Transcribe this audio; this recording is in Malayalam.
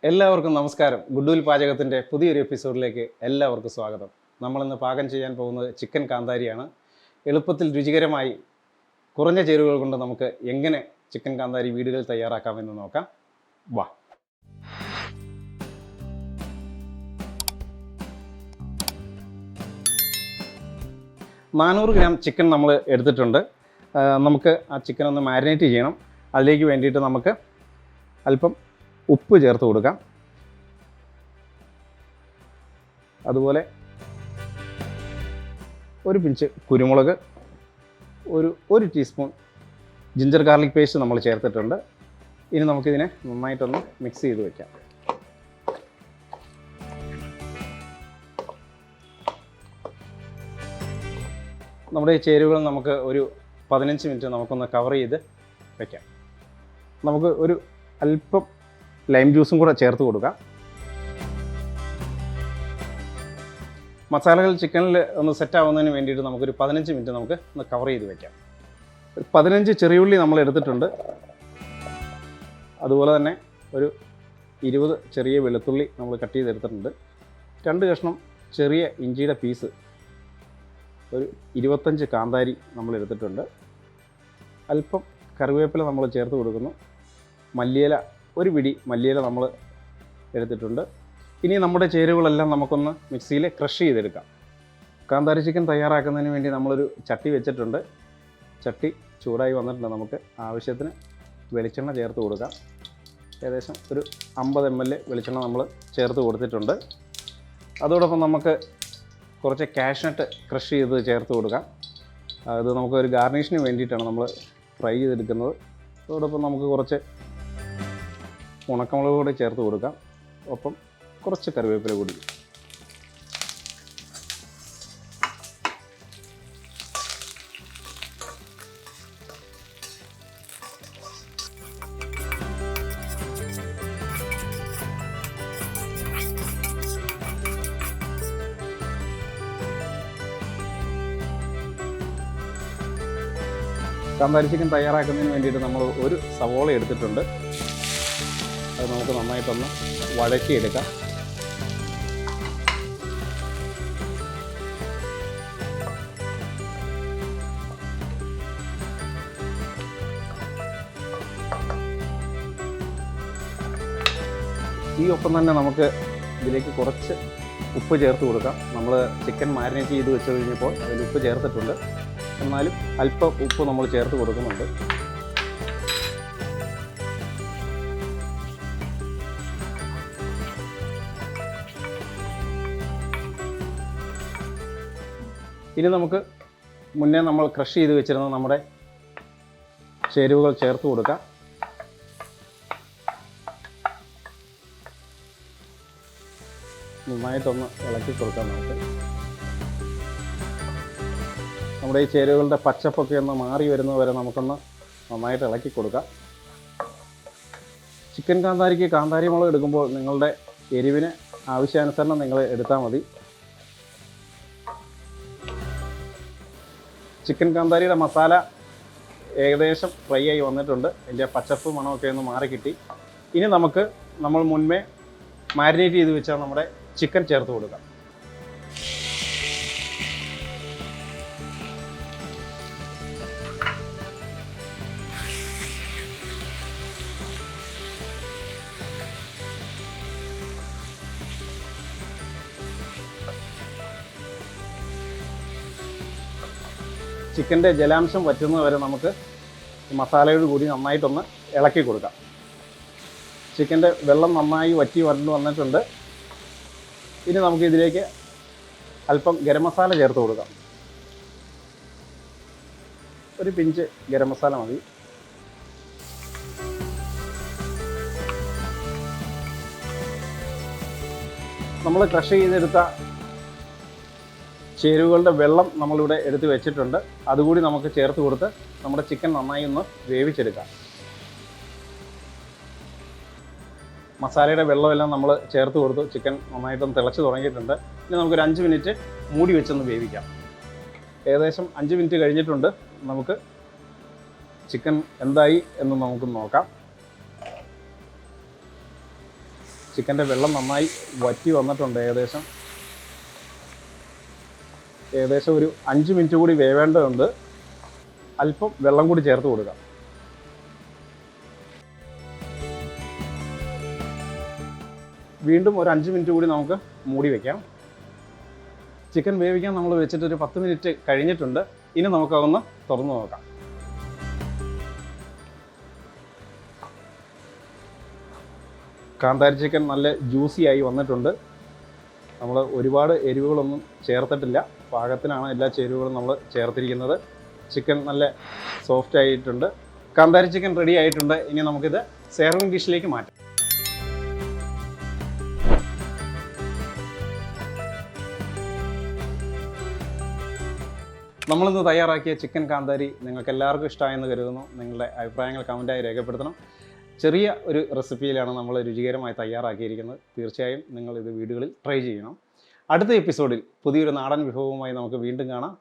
എല്ലാവർക്കും നമസ്കാരം. ഗുഡ്വിൽ പാചകത്തിൻ്റെ പുതിയൊരു എപ്പിസോഡിലേക്ക് എല്ലാവർക്കും സ്വാഗതം. നമ്മളിന്ന് പാകം ചെയ്യാൻ പോകുന്നത് ചിക്കൻ കാന്താരിയാണ്. എളുപ്പത്തിൽ രുചികരമായി കുറഞ്ഞ ചേരുവകൾ കൊണ്ട് നമുക്ക് എങ്ങനെ ചിക്കൻ കാന്താരി വീടുകളിൽ തയ്യാറാക്കാമെന്ന് നോക്കാം. വാ. $400 ഗ്രാം ചിക്കൻ നമ്മൾ എടുത്തിട്ടുണ്ട്. നമുക്ക് ആ ചിക്കൻ ഒന്ന് മാരിനേറ്റ് ചെയ്യണം. അതിലേക്ക് വേണ്ടിയിട്ട് നമുക്ക് അല്പം ഉപ്പ് ചേർത്ത് കൊടുക്കാം. അതുപോലെ ഒരു പിഞ്ച് കുരുമുളക്, ഒരു ടീസ്പൂൺ ജിഞ്ചർ ഗാർലിക് പേസ്റ്റ് നമ്മൾ ചേർത്തിട്ടുണ്ട്. ഇനി നമുക്കിതിനെ നന്നായിട്ടൊന്ന് മിക്സ് ചെയ്ത് വയ്ക്കാം. നമ്മുടെ ഈ ചേരുവകൾ നമുക്ക് ഒരു 15 മിനിറ്റ് നമുക്കൊന്ന് കവർ ചെയ്ത് വയ്ക്കാം. നമുക്ക് ഒരു അല്പം ലൈം ജ്യൂസും കൂടെ ചേർത്ത് കൊടുക്കാം. മസാലകൾ ചിക്കനിൽ ഒന്ന് സെറ്റ് ആവുന്നതിന് വേണ്ടിയിട്ട് നമുക്കൊരു 15 മിനിറ്റ് നമുക്ക് ഒന്ന് കവർ ചെയ്ത് വയ്ക്കാം. 15 ചെറിയുള്ളി നമ്മൾ എടുത്തിട്ടുണ്ട്. അതുപോലെ തന്നെ ഒരു 20 ചെറിയ വെളുത്തുള്ളി നമ്മൾ കട്ട് ചെയ്തെടുത്തിട്ടുണ്ട്. 2 കഷ്ണം ചെറിയ ഇഞ്ചിയുടെ പീസ്, ഒരു 25 കാന്താരി നമ്മൾ എടുത്തിട്ടുണ്ട്. അല്പം കറിവേപ്പില നമ്മൾ ചേർത്ത് കൊടുക്കുന്നു. മല്ലിയില, ഒരു പിടി മല്ലിയില നമ്മൾ എടുത്തിട്ടുണ്ട്. ഇനി നമ്മുടെ ചേരുവകളെല്ലാം നമുക്കൊന്ന് മിക്സിയിൽ ക്രഷ് ചെയ്തെടുക്കാം. കാന്താരി ചിക്കൻ തയ്യാറാക്കുന്നതിന് വേണ്ടി നമ്മളൊരു ചട്ടി വെച്ചിട്ടുണ്ട്. ചട്ടി ചൂടായി വന്നിട്ടുണ്ട്. നമുക്ക് ആവശ്യത്തിന് വെളിച്ചെണ്ണ ചേർത്ത് കൊടുക്കാം. ഏകദേശം ഒരു 50 ml വെളിച്ചെണ്ണ നമ്മൾ ചേർത്ത് കൊടുത്തിട്ടുണ്ട്. അതോടൊപ്പം നമുക്ക് കുറച്ച് കാഷ്നട്ട് ക്രഷ് ചെയ്ത് ചേർത്ത് കൊടുക്കാം. അത് നമുക്കൊരു ഗാർണിഷിന് വേണ്ടിയിട്ടാണ് നമ്മൾ ഫ്രൈ ചെയ്തെടുക്കുന്നത്. അതോടൊപ്പം നമുക്ക് കുറച്ച് ഉണക്കമുളക് കൂടി ചേർത്ത് കൊടുക്കാം. ഒപ്പം കുറച്ച് കറിവേപ്പില കൂടി. കാന്താരി ചിക്കൻ തയ്യാറാക്കുന്നതിന് വേണ്ടിയിട്ട് നമ്മൾ ഒരു സവോള എടുത്തിട്ടുണ്ട്. അത് നമുക്ക് നന്നായിട്ടൊന്ന് വഴറ്റിയെടുക്കാം. ഈ ഒപ്പം തന്നെ നമുക്ക് ഇതിലേക്ക് കുറച്ച് ഉപ്പ് ചേർത്ത് കൊടുക്കാം. നമ്മൾ ചിക്കൻ മാരിനേറ്റ് ചെയ്ത് വെച്ച് കഴിഞ്ഞപ്പോൾ അതിൽ ഉപ്പ് ചേർത്തിട്ടുണ്ട്. എന്നാലും അല്പം ഉപ്പ് നമ്മൾ ചേർത്ത് കൊടുക്കുന്നുണ്ട്. ഇനി നമുക്ക് മുന്നേ നമ്മൾ ക്രഷ് ചെയ്ത് വെച്ചിരുന്ന നമ്മുടെ ചേരുവകൾ ചേർത്ത് കൊടുക്കാം. നന്നായിട്ടൊന്ന് ഇളക്കി കൊടുക്കാം. നമ്മുടെ ഈ ചേരുവകളുടെ പച്ചപ്പൊക്കെ ഒന്ന് മാറി വരുന്നത് വരെ നമുക്കൊന്ന് നന്നായിട്ട് ഇളക്കി കൊടുക്കാം. ചിക്കൻ കാന്താരിക്ക് കാന്താരി മുളക് എടുക്കുമ്പോൾ നിങ്ങളുടെ എരിവിന് ആവശ്യാനുസരണം നിങ്ങൾ എടുത്താൽ മതി. ചിക്കൻ കാന്താരിയുടെ മസാല ഏകദേശം ഫ്രൈ ആയി വന്നിട്ടുണ്ട്. അതിൻ്റെ പച്ചപ്പ് മണമൊക്കെ ഒന്ന് മാറി കിട്ടി. ഇനി നമുക്ക് നമ്മൾ മുൻപേ മാരിനേറ്റ് ചെയ്ത് വെച്ചാൽ നമ്മുടെ ചിക്കൻ ചേർത്ത് കൊടുക്കാം. ചിക്കൻ്റെ ജലാംശം വറ്റുന്നത് വരെ നമുക്ക് മസാലയോട് കൂടി നന്നായിട്ടൊന്ന് ഇളക്കി കൊടുക്കാം. ചിക്കൻ്റെ വെള്ളം നന്നായി വറ്റി വന്നിട്ടുണ്ട്. ഇനി നമുക്ക് ഇതിലേക്ക് അല്പം ഗരം മസാല ചേർത്ത് കൊടുക്കാം. ഒരു പിഞ്ച് ഗരം മസാല മതി. നമ്മൾ ക്രഷ് ചെയ്തെടുത്ത ചേരുവകളുടെ വെള്ളം നമ്മളിവിടെ എടുത്ത് വെച്ചിട്ടുണ്ട്. അതുകൂടി നമുക്ക് ചേർത്ത് കൊടുത്ത് നമ്മുടെ ചിക്കൻ നന്നായി ഒന്ന് വേവിച്ചെടുക്കാം. മസാലയുടെ വെള്ളമെല്ലാം നമ്മൾ ചേർത്ത് കൊടുത്തു. ചിക്കൻ നന്നായിട്ടൊന്ന് തിളച്ച് തുടങ്ങിയിട്ടുണ്ട്. ഇനി നമുക്കൊരു 5 മിനിറ്റ് മൂടി വെച്ചൊന്ന് വേവിക്കാം. ഏകദേശം 5 മിനിറ്റ് കഴിഞ്ഞിട്ടുണ്ട്. നമുക്ക് ചിക്കൻ എന്തായി എന്ന് നമുക്ക് നോക്കാം. ചിക്കൻ്റെ വെള്ളം നന്നായി വറ്റി വന്നിട്ടുണ്ട്. ഏകദേശം ഒരു 5 മിനിറ്റ് കൂടി വേവേണ്ടതുണ്ട്. അല്പം വെള്ളം കൂടി ചേർത്ത് കൊടുക്കാം. വീണ്ടും ഒരു 5 മിനിറ്റ് കൂടി നമുക്ക് മൂടി വയ്ക്കാം. ചിക്കൻ വേവിക്കാൻ നമ്മൾ വെച്ചിട്ട് ഒരു 10 മിനിറ്റ് കഴിഞ്ഞിട്ടുണ്ട്. ഇനി നമുക്കതൊന്ന് തുറന്നു നോക്കാം. കാന്താരി ചിക്കൻ നല്ല ജ്യൂസി ആയി വന്നിട്ടുണ്ട്. നമ്മൾ ഒരുപാട് എരിവുകളൊന്നും ചേർത്തിട്ടില്ല. പാകത്തിനാണ് എല്ലാ ചേരുവകളും നമ്മൾ ചേർത്തിരിക്കുന്നത്. ചിക്കൻ നല്ല സോഫ്റ്റ് ആയിട്ടുണ്ട്. കാന്താരി ചിക്കൻ റെഡി ആയിട്ടുണ്ട്. ഇനി നമുക്കിത് സെർവിങ് ഡിഷിലേക്ക് മാറ്റാം. നമ്മളിന്ന് തയ്യാറാക്കിയ ചിക്കൻ കാന്താരി നിങ്ങൾക്ക് എല്ലാവർക്കും ഇഷ്ടമായെന്ന് കരുതുന്നു. നിങ്ങളുടെ അഭിപ്രായങ്ങൾ കമൻറ്റായി രേഖപ്പെടുത്തണം. ചെറിയ ഒരു റെസിപ്പിയിലാണ് നമ്മൾ രുചികരമായി തയ്യാറാക്കിയിരിക്കുന്നത്. തീർച്ചയായും നിങ്ങൾ ഇത് വീടുകളിൽ ട്രൈ ചെയ്യണം. അടുത്ത എപ്പിസോഡിൽ പുതിയൊരു നാടൻ വിഭവവുമായി നമുക്ക് വീണ്ടും കാണാം.